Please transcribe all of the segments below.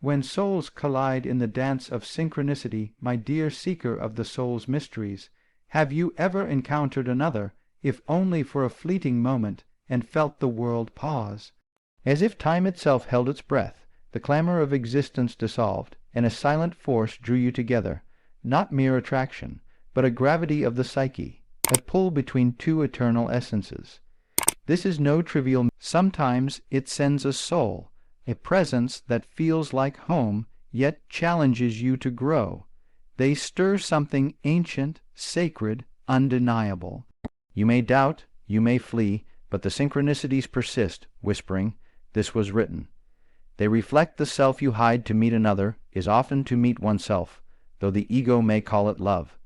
When souls collide in the dance of synchronicity, my dear seeker of the soul's mysteries, have you ever encountered another, if only for a fleeting moment, and felt the world pause? As if time itself held its breath, the clamor of existence dissolved, and a silent force drew you together, not mere attraction, but a gravity of the psyche, a pull between two eternal essences. This is no trivial. Sometimes it sends a soul, a presence that feels like home, yet challenges you to grow. They stir something ancient, sacred, undeniable. You may doubt, you may flee, but the synchronicities persist, whispering, "This was written." They reflect the self you hide. To meet another is often to meet oneself, though the ego may call it love.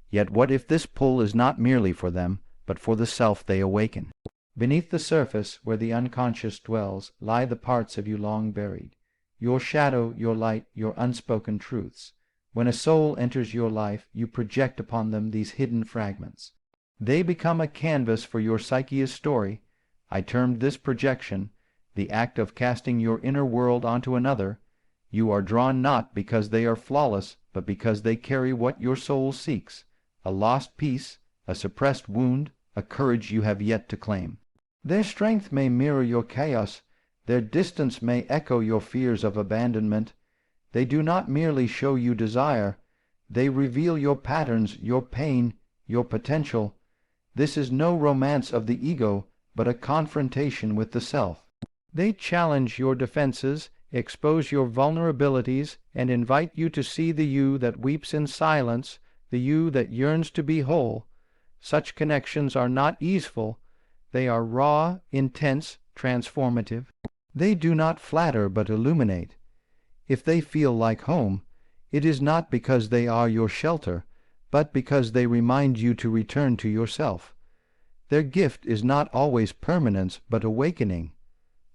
Yet what if this pull is not merely for them, but for the self they awaken? Beneath the surface, where the unconscious dwells, lie the parts of you long buried. Your shadow, your light, your unspoken truths. When a soul enters your life, you project upon them these hidden fragments. They become a canvas for your psyche's story. I termed this projection, the act of casting your inner world onto another. You are drawn not because they are flawless, but because they carry what your soul seeks, a lost peace, a suppressed wound, a courage you have yet to claim. Their strength may mirror your chaos, their distance may echo your fears of abandonment. They do not merely show you desire, they reveal your patterns, your pain, your potential. This is no romance of the ego, but a confrontation with the self. They challenge your defenses, expose your vulnerabilities, and invite you to see the you that weeps in silence, the you that yearns to be whole. Such connections are not easeful. They are raw, intense, transformative. They do not flatter but illuminate. If they feel like home, it is not because they are your shelter, but because they remind you to return to yourself. Their gift is not always permanence but awakening,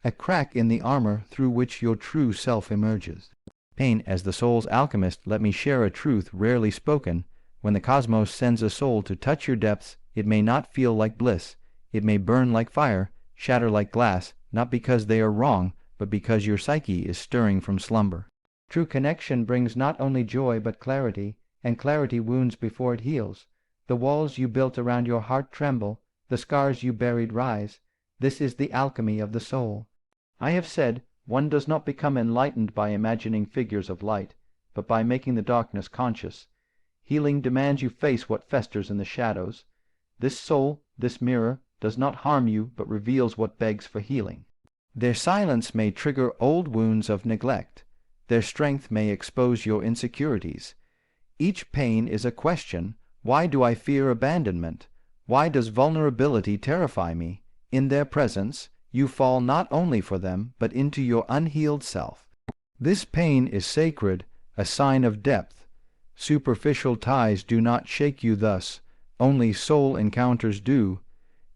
a crack in the armor through which your true self emerges. Pain, as the soul's alchemist, let me share a truth rarely spoken. When the cosmos sends a soul to touch your depths, it may not feel like bliss. It may burn like fire, shatter like glass, not because they are wrong, but because your psyche is stirring from slumber. True connection brings not only joy but clarity, and clarity wounds before it heals. The walls you built around your heart tremble, the scars you buried rise. This is the alchemy of the soul. I have said, one does not become enlightened by imagining figures of light, but by making the darkness conscious. Healing demands you face what festers in the shadows. This soul, this mirror, does not harm you, but reveals what begs for healing. Their silence may trigger old wounds of neglect. Their strength may expose your insecurities. Each pain is a question. Why do I fear abandonment? Why does vulnerability terrify me? In their presence, you fall not only for them, but into your unhealed self. This pain is sacred, a sign of depth. Superficial ties do not shake you thus. Only soul encounters do.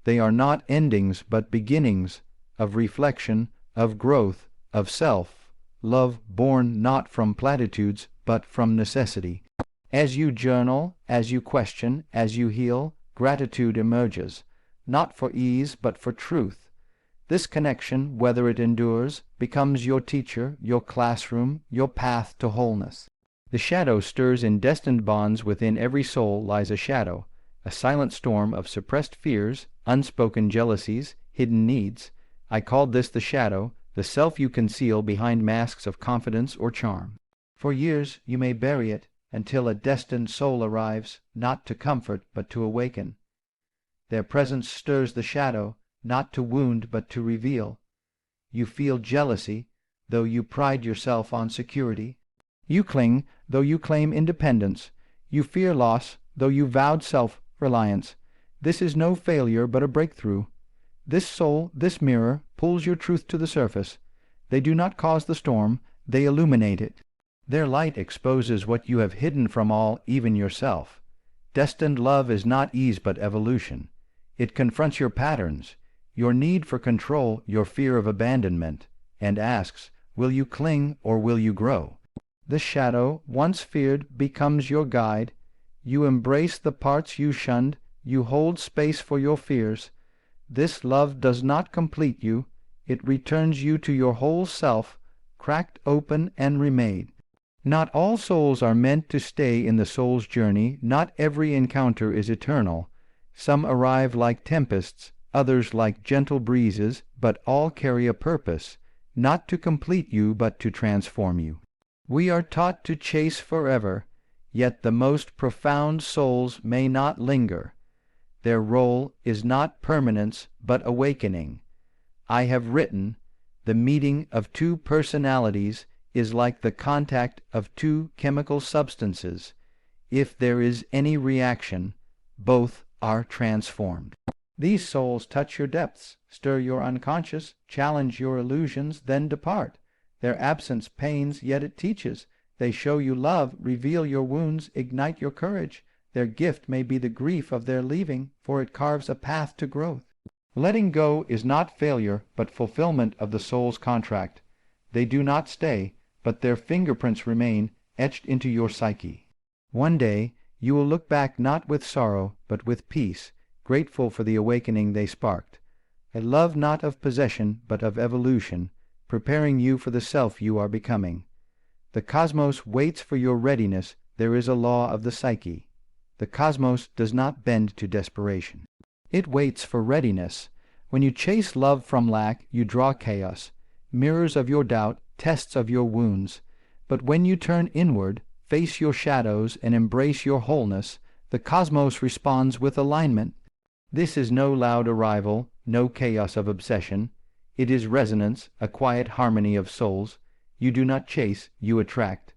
They are not endings, but beginnings, of reflection, of growth, of self, love born not from platitudes, but from necessity. As you journal, as you question, as you heal, gratitude emerges, not for ease, but for truth. This connection, whether it endures, becomes your teacher, your classroom, your path to wholeness. The shadow stirs in destined bonds. Within every soul lies a shadow, a silent storm of suppressed fears, unspoken jealousies, hidden needs. I called this the shadow, the self you conceal behind masks of confidence or charm. For years you may bury it, until a destined soul arrives, not to comfort but to awaken. Their presence stirs the shadow, not to wound but to reveal. You feel jealousy, though you pride yourself on security. You cling, though you claim independence. You fear loss, though you vowed self-reliance. This is no failure but a breakthrough. This soul, this mirror, pulls your truth to the surface. They do not cause the storm, they illuminate it. Their light exposes what you have hidden from all, even yourself. Destined love is not ease but evolution. It confronts your patterns, your need for control, your fear of abandonment, and asks, will you cling or will you grow? The shadow, once feared, becomes your guide. You embrace the parts you shunned, you hold space for your fears. This love does not complete you, it returns you to your whole self, cracked open and remade. Not all souls are meant to stay in the soul's journey. Not every encounter is eternal. Some arrive like tempests, others like gentle breezes, but all carry a purpose, not to complete you but to transform you. We are taught to chase forever, yet the most profound souls may not linger. Their role is not permanence but awakening. I have written, the meeting of two personalities is like the contact of two chemical substances. If there is any reaction, both are transformed. These souls touch your depths, stir your unconscious, challenge your illusions, then depart. Their absence pains, yet it teaches. They show you love, reveal your wounds, ignite your courage. Their gift may be the grief of their leaving, for it carves a path to growth. Letting go is not failure, but fulfillment of the soul's contract. They do not stay, but their fingerprints remain etched into your psyche. One day you will look back not with sorrow, but with peace, grateful for the awakening they sparked. A love not of possession, but of evolution, preparing you for the self you are becoming. The cosmos waits for your readiness. There is a law of the psyche. The cosmos does not bend to desperation. It waits for readiness. When you chase love from lack, you draw chaos, mirrors of your doubt, tests of your wounds. But when you turn inward, face your shadows, and embrace your wholeness, the cosmos responds with alignment. This is no loud arrival, no chaos of obsession. It is resonance, a quiet harmony of souls. You do not chase, you attract.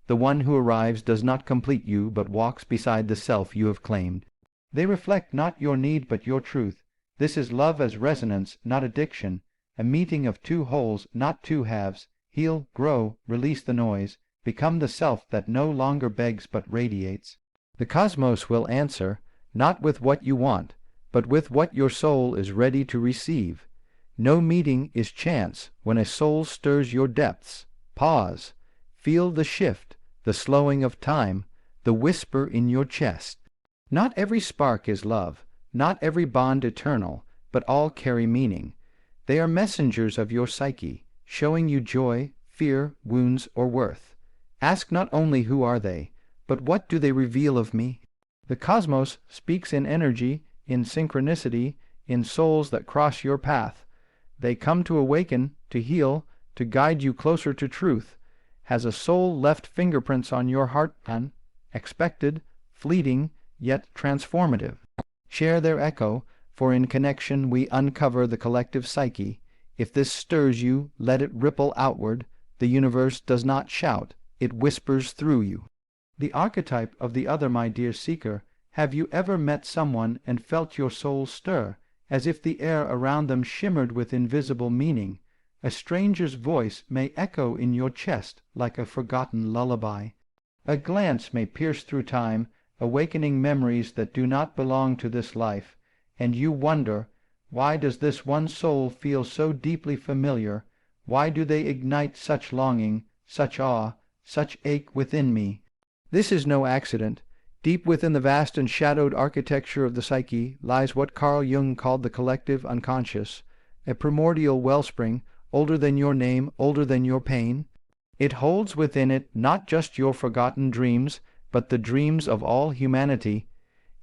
The one who arrives does not complete you, but walks beside the self you have claimed. They reflect not your need, but your truth. This is love as resonance, not addiction, a meeting of two wholes, not two halves. Heal, grow, release the noise, become the self that no longer begs but radiates. The cosmos will answer, not with what you want, but with what your soul is ready to receive. No meeting is chance. When a soul stirs your depths, pause. Feel the shift, the slowing of time, the whisper in your chest. Not every spark is love, not every bond eternal, but all carry meaning. They are messengers of your psyche, showing you joy, fear, wounds, or worth. Ask not only who are they, but what do they reveal of me? The cosmos speaks in energy, in synchronicity, in souls that cross your path. They come to awaken, to heal, to guide you closer to truth. Has a soul left fingerprints on your heart, unexpected, fleeting, yet transformative? Share their echo, for in connection we uncover the collective psyche. If this stirs you, let it ripple outward. The universe does not shout, it whispers through you. The archetype of the other, my dear seeker. Have you ever met someone and felt your soul stir, as if the air around them shimmered with invisible meaning? A stranger's voice may echo in your chest like a forgotten lullaby. A glance may pierce through time, awakening memories that do not belong to this life, and you wonder, why does this one soul feel so deeply familiar? Why do they ignite such longing, such awe, such ache within me? This is no accident. Deep within the vast and shadowed architecture of the psyche lies what Carl Jung called the collective unconscious, a primordial wellspring, older than your name, older than your pain. It holds within it not just your forgotten dreams, but the dreams of all humanity.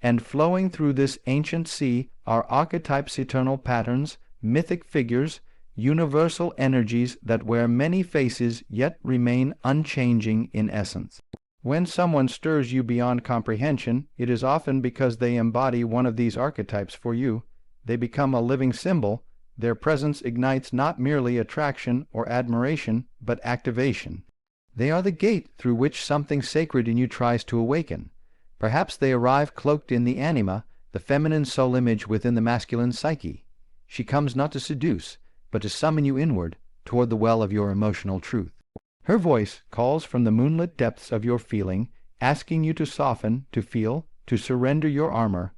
And flowing through this ancient sea are archetypes, eternal patterns, mythic figures, universal energies that wear many faces yet remain unchanging in essence. When someone stirs you beyond comprehension, it is often because they embody one of these archetypes for you. They become a living symbol. Their presence ignites not merely attraction or admiration, but activation. They are the gate through which something sacred in you tries to awaken. Perhaps they arrive cloaked in the Anima, the feminine soul image within the masculine psyche. She comes not to seduce, but to summon you inward, toward the well of your emotional truth. Her voice calls from the moonlit depths of your feeling, asking you to soften, to feel, to surrender your armor.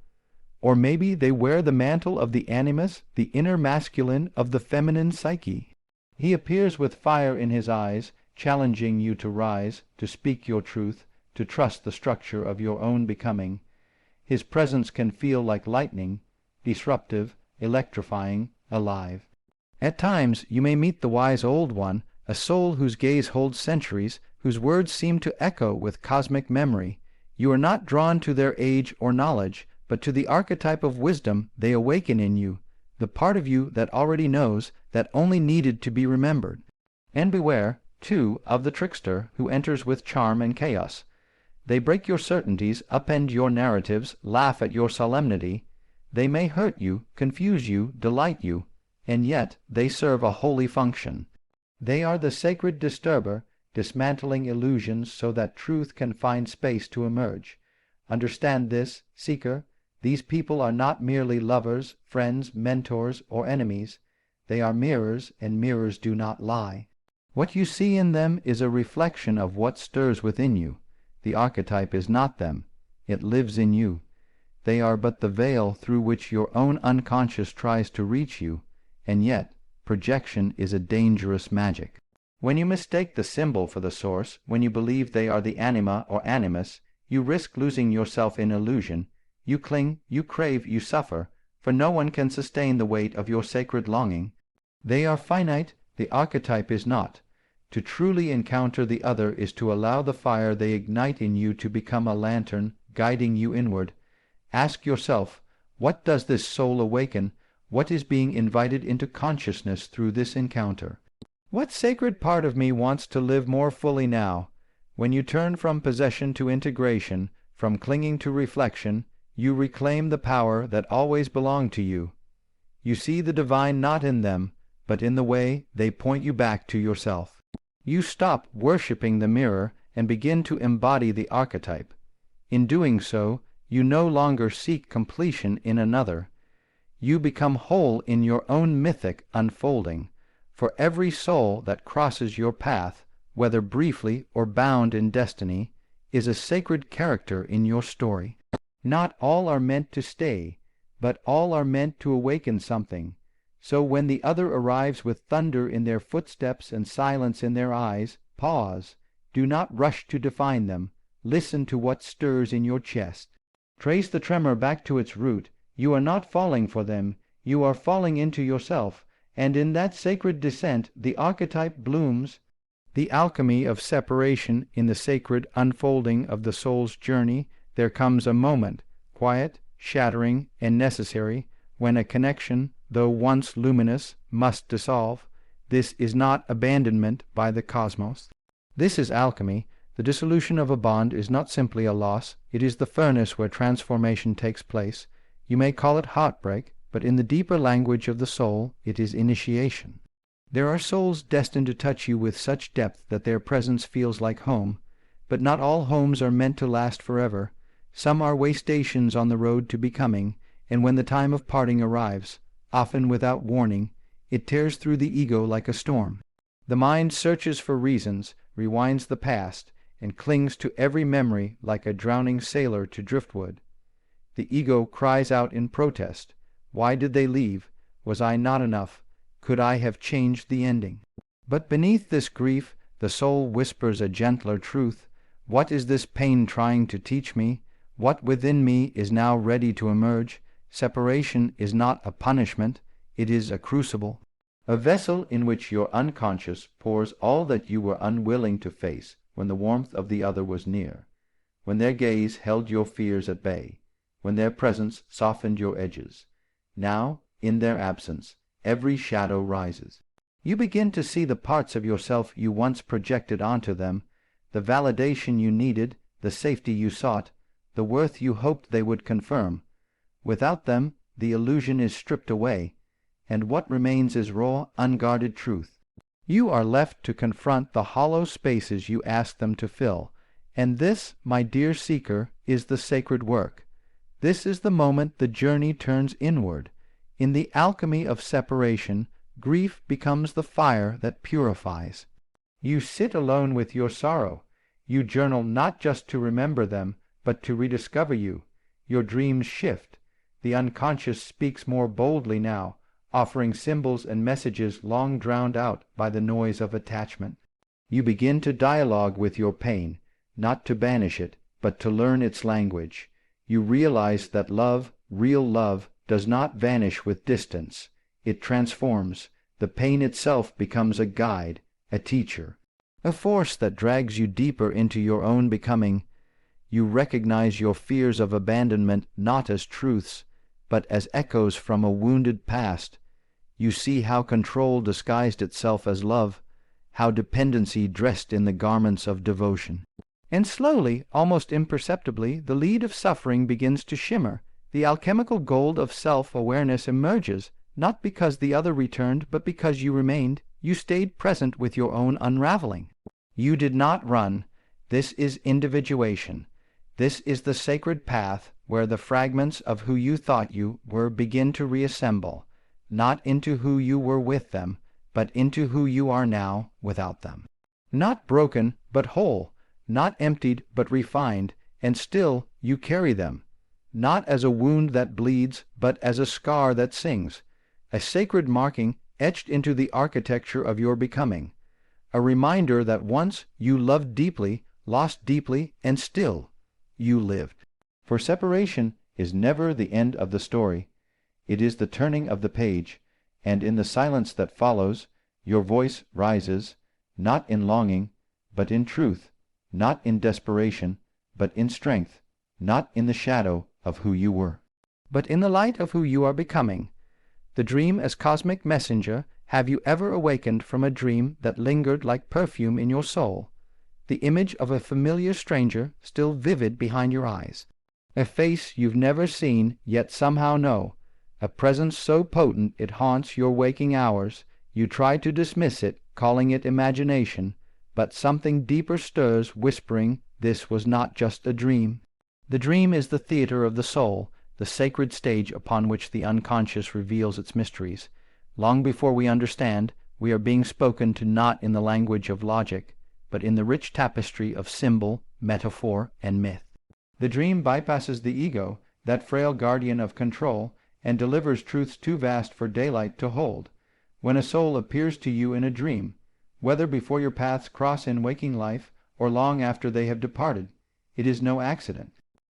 Or maybe they wear the mantle of the Animus, the inner masculine of the feminine psyche. He appears with fire in his eyes, challenging you to rise, to speak your truth, to trust the structure of your own becoming. His presence can feel like lightning, disruptive, electrifying, alive. At times you may meet the wise old one, a soul whose gaze holds centuries, whose words seem to echo with cosmic memory. You are not drawn to their age or knowledge, but to the archetype of wisdom they awaken in you, the part of you that already knows, that only needed to be remembered. And beware, too, of the trickster who enters with charm and chaos. They break your certainties, upend your narratives, laugh at your solemnity. They may hurt you, confuse you, delight you, and yet they serve a holy function. They are the sacred disturber, dismantling illusions so that truth can find space to emerge. Understand this, seeker. These people are not merely lovers, friends, mentors, or enemies. They are mirrors, and mirrors do not lie. What you see in them is a reflection of what stirs within you. The archetype is not them. It lives in you. They are but the veil through which your own unconscious tries to reach you, and yet projection is a dangerous magic. When you mistake the symbol for the source, when you believe they are the anima or animus, you risk losing yourself in illusion. You cling, you crave, you suffer, for no one can sustain the weight of your sacred longing. They are finite, the archetype is not. To truly encounter the other is to allow the fire they ignite in you to become a lantern, guiding you inward. Ask yourself, what does this soul awaken? What is being invited into consciousness through this encounter? What sacred part of me wants to live more fully now? When you turn from possession to integration, from clinging to reflection, you reclaim the power that always belonged to you. You see the divine not in them, but in the way they point you back to yourself. You stop worshipping the mirror and begin to embody the archetype. In doing so, you no longer seek completion in another. You become whole in your own mythic unfolding. For every soul that crosses your path, whether briefly or bound in destiny, is a sacred character in your story. Not all are meant to stay, but all are meant to awaken something. So when the other arrives with thunder in their footsteps and silence in their eyes, pause. Do not rush to define them. Listen to what stirs in your chest. Trace the tremor back to its root. You are not falling for them. You are falling into yourself, and in that sacred descent the archetype blooms. The alchemy of separation in the sacred unfolding of the soul's journey. There comes a moment, quiet, shattering, and necessary, when a connection, though once luminous, must dissolve. This is not abandonment by the cosmos. This is alchemy. The dissolution of a bond is not simply a loss, it is the furnace where transformation takes place. You may call it heartbreak, but in the deeper language of the soul, it is initiation. There are souls destined to touch you with such depth that their presence feels like home, but not all homes are meant to last forever. Some are way stations on the road to becoming, and when the time of parting arrives, often without warning, it tears through the ego like a storm. The mind searches for reasons, rewinds the past, and clings to every memory like a drowning sailor to driftwood. The ego cries out in protest. Why did they leave? Was I not enough? Could I have changed the ending? But beneath this grief, the soul whispers a gentler truth. What is this pain trying to teach me? What within me is now ready to emerge? Separation is not a punishment, it is a crucible, a vessel in which your unconscious pours all that you were unwilling to face when the warmth of the other was near, when their gaze held your fears at bay, when their presence softened your edges. Now, in their absence, every shadow rises. You begin to see the parts of yourself you once projected onto them, the validation you needed, the safety you sought, the worth you hoped they would confirm. Without them, the illusion is stripped away, and what remains is raw, unguarded truth. You are left to confront the hollow spaces you asked them to fill, and this, my dear seeker, is the sacred work. This is the moment the journey turns inward. In the alchemy of separation, grief becomes the fire that purifies. You sit alone with your sorrow. You journal not just to remember them, but to rediscover you. Your dreams shift. The unconscious speaks more boldly now, offering symbols and messages long drowned out by the noise of attachment. You begin to dialogue with your pain, not to banish it, but to learn its language. You realize that love, real love, does not vanish with distance. It transforms. The pain itself becomes a guide, a teacher, a force that drags you deeper into your own becoming. You recognize your fears of abandonment not as truths, but as echoes from a wounded past. You see how control disguised itself as love, how dependency dressed in the garments of devotion. And slowly, almost imperceptibly, the lead of suffering begins to shimmer. The alchemical gold of self-awareness emerges, not because the other returned, but because you remained. You stayed present with your own unraveling. You did not run. This is individuation. This is the sacred path where the fragments of who you thought you were begin to reassemble, not into who you were with them, but into who you are now without them. Not broken, but whole, not emptied, but refined, and still you carry them, not as a wound that bleeds, but as a scar that sings, a sacred marking etched into the architecture of your becoming, a reminder that once you loved deeply, lost deeply, and still you lived. For separation is never the end of the story. It is the turning of the page, and in the silence that follows, your voice rises, not in longing, but in truth, not in desperation, but in strength, not in the shadow of who you were, but in the light of who you are becoming. The dream as cosmic messenger. Have you ever awakened from a dream that lingered like perfume in your soul? The image of a familiar stranger still vivid behind your eyes. A face you've never seen yet somehow know. A presence so potent it haunts your waking hours. You try to dismiss it, calling it imagination, but something deeper stirs, whispering, this was not just a dream. The dream is the theater of the soul, the sacred stage upon which the unconscious reveals its mysteries. Long before we understand, we are being spoken to not in the language of logic, but in the rich tapestry of symbol, metaphor, and myth. The dream bypasses the ego, that frail guardian of control, and delivers truths too vast for daylight to hold. When a soul appears to you in a dream, whether before your paths cross in waking life or long after they have departed, it is no accident.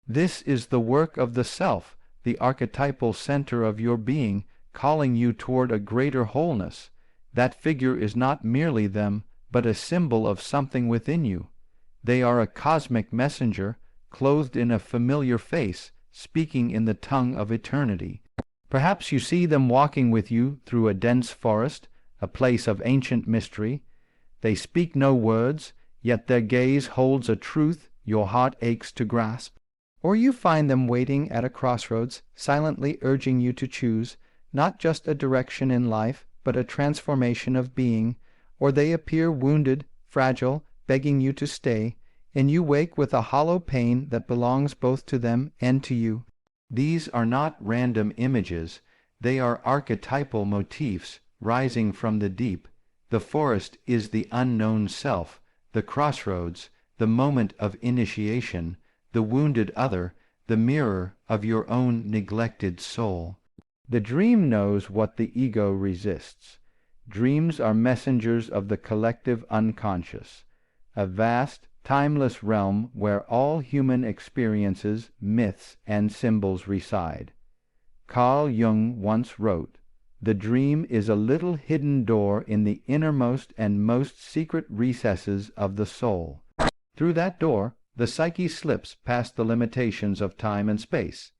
This is the work of the self, the archetypal center of your being, calling you toward a greater wholeness. That figure is not merely them, but a symbol of something within you. They are a cosmic messenger, clothed in a familiar face, speaking in the tongue of eternity. Perhaps you see them walking with you through a dense forest, a place of ancient mystery. They speak no words, yet their gaze holds a truth your heart aches to grasp. Or you find them waiting at a crossroads, silently urging you to choose, not just a direction in life, but a transformation of being. Or they appear wounded, fragile, begging you to stay, and you wake with a hollow pain that belongs both to them and to you. These are not random images, they are archetypal motifs rising from the deep. The forest is the unknown self, the crossroads, the moment of initiation, the wounded other, the mirror of your own neglected soul. The dream knows what the ego resists. Dreams are messengers of the collective unconscious, a vast, timeless realm where all human experiences, myths, and symbols reside. Carl Jung once wrote, "The dream is a little hidden door in the innermost and most secret recesses of the soul. Through that door, the psyche slips past the limitations of time and space.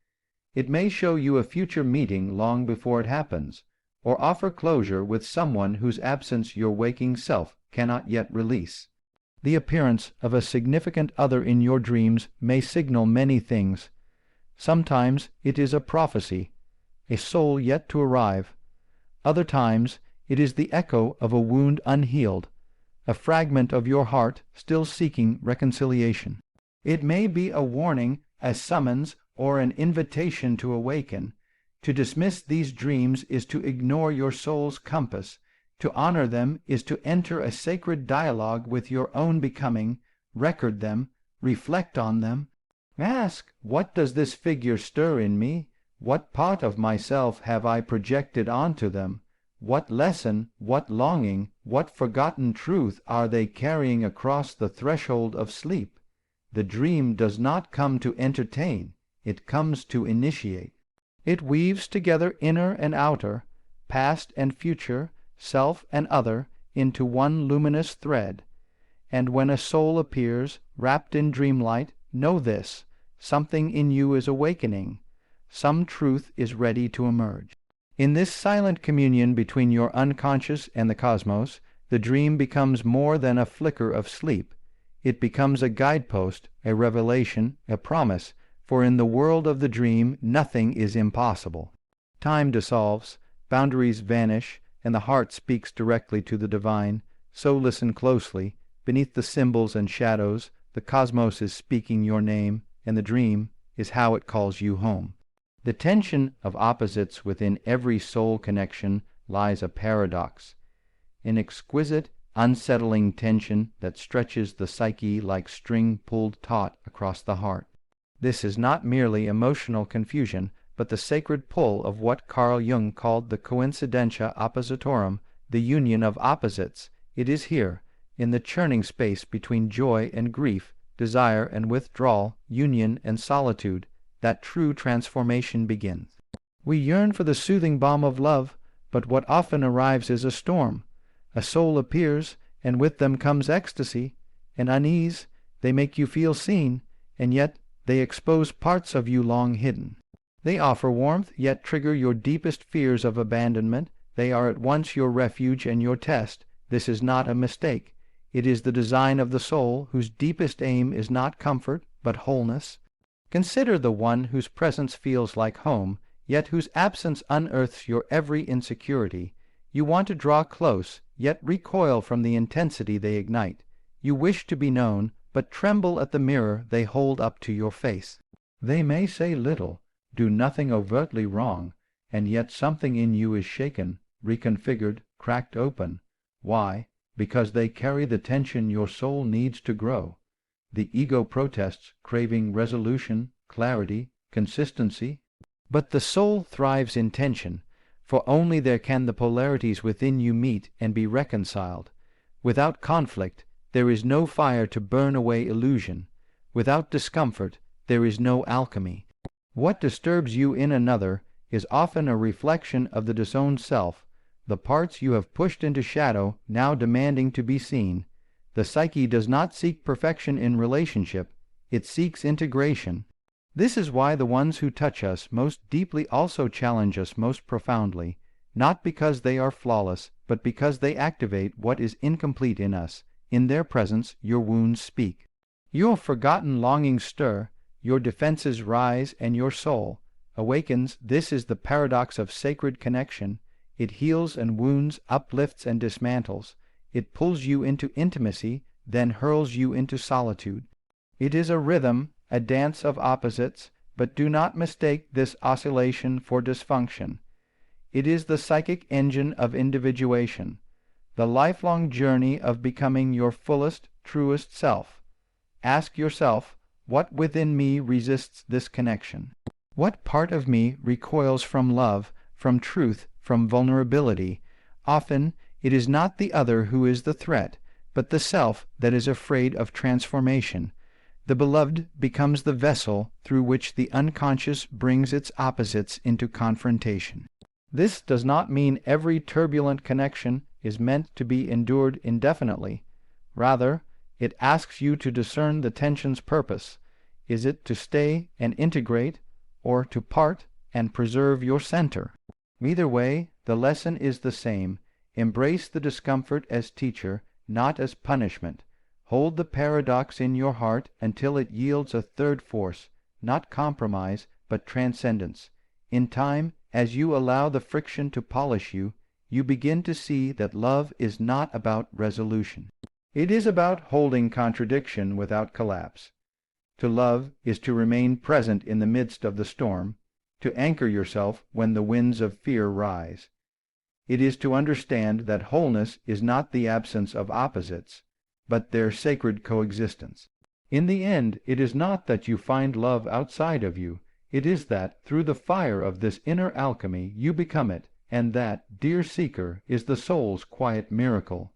It may show you a future meeting long before it happens, or offer closure with someone whose absence your waking self cannot yet release. The appearance of a significant other in your dreams may signal many things. Sometimes it is a prophecy, a soul yet to arrive. Other times it is the echo of a wound unhealed, a fragment of your heart still seeking reconciliation. It may be a warning, a summons, or an invitation to awaken. To dismiss these dreams is to ignore your soul's compass. To honor them is to enter a sacred dialogue with your own becoming, record them, reflect on them. Ask, what does this figure stir in me? What part of myself have I projected onto them? What lesson, what longing, what forgotten truth are they carrying across the threshold of sleep? The dream does not come to entertain, it comes to initiate. It weaves together inner and outer, past and future, self and other, into one luminous thread. And when a soul appears, wrapped in dreamlight, know this: something in you is awakening. Some truth is ready to emerge. In this silent communion between your unconscious and the cosmos, the dream becomes more than a flicker of sleep. It becomes a guidepost, a revelation, a promise, for in the world of the dream nothing is impossible. Time dissolves, boundaries vanish, and the heart speaks directly to the divine. So listen closely. Beneath the symbols and shadows, the cosmos is speaking your name, and the dream is how it calls you home. The tension of opposites within every soul connection lies a paradox, an exquisite, unsettling tension that stretches the psyche like string pulled taut across the heart. This is not merely emotional confusion, but the sacred pull of what Carl Jung called the coincidentia oppositorum, the union of opposites. It is here, in the churning space between joy and grief, desire and withdrawal, union and solitude, that true transformation begins. We yearn for the soothing balm of love, but what often arrives is a storm. A soul appears, and with them comes ecstasy and unease. They make you feel seen, and yet they expose parts of you long hidden. They offer warmth, yet trigger your deepest fears of abandonment. They are at once your refuge and your test. This is not a mistake. It is the design of the soul, whose deepest aim is not comfort, but wholeness. Consider the one whose presence feels like home, yet whose absence unearths your every insecurity. You want to draw close, yet recoil from the intensity they ignite. You wish to be known, but tremble at the mirror they hold up to your face. They may say little, do nothing overtly wrong, and yet something in you is shaken, reconfigured, cracked open. Why? Because they carry the tension your soul needs to grow. The ego protests, craving resolution, clarity, consistency. But the soul thrives in tension, for only there can the polarities within you meet and be reconciled. Without conflict, there is no fire to burn away illusion. Without discomfort, there is no alchemy. What disturbs you in another is often a reflection of the disowned self, the parts you have pushed into shadow now demanding to be seen. The psyche does not seek perfection in relationship, it seeks integration. This is why the ones who touch us most deeply also challenge us most profoundly, not because they are flawless, but because they activate what is incomplete in us. In their presence your wounds speak. Your forgotten longings stir, your defenses rise, and your soul awakens. This is the paradox of sacred connection. It heals and wounds, uplifts and dismantles. It pulls you into intimacy, then hurls you into solitude. It is a rhythm, a dance of opposites, but do not mistake this oscillation for dysfunction. It is the psychic engine of individuation, the lifelong journey of becoming your fullest, truest self. Ask yourself, what within me resists this connection? What part of me recoils from love, from truth, from vulnerability? Often it is not the other who is the threat, but the self that is afraid of transformation. The beloved becomes the vessel through which the unconscious brings its opposites into confrontation. This does not mean every turbulent connection is meant to be endured indefinitely. Rather, it asks you to discern the tension's purpose. Is it to stay and integrate, or to part and preserve your center? Either way, the lesson is the same. Embrace the discomfort as teacher, not as punishment. Hold the paradox in your heart until it yields a third force, not compromise, but transcendence. In time, as you allow the friction to polish you, you begin to see that love is not about resolution. It is about holding contradiction without collapse. To love is to remain present in the midst of the storm, to anchor yourself when the winds of fear rise. It is to understand that wholeness is not the absence of opposites, but their sacred coexistence. In the end, it is not that you find love outside of you. It is that, through the fire of this inner alchemy, you become it, and that, dear seeker, is the soul's quiet miracle.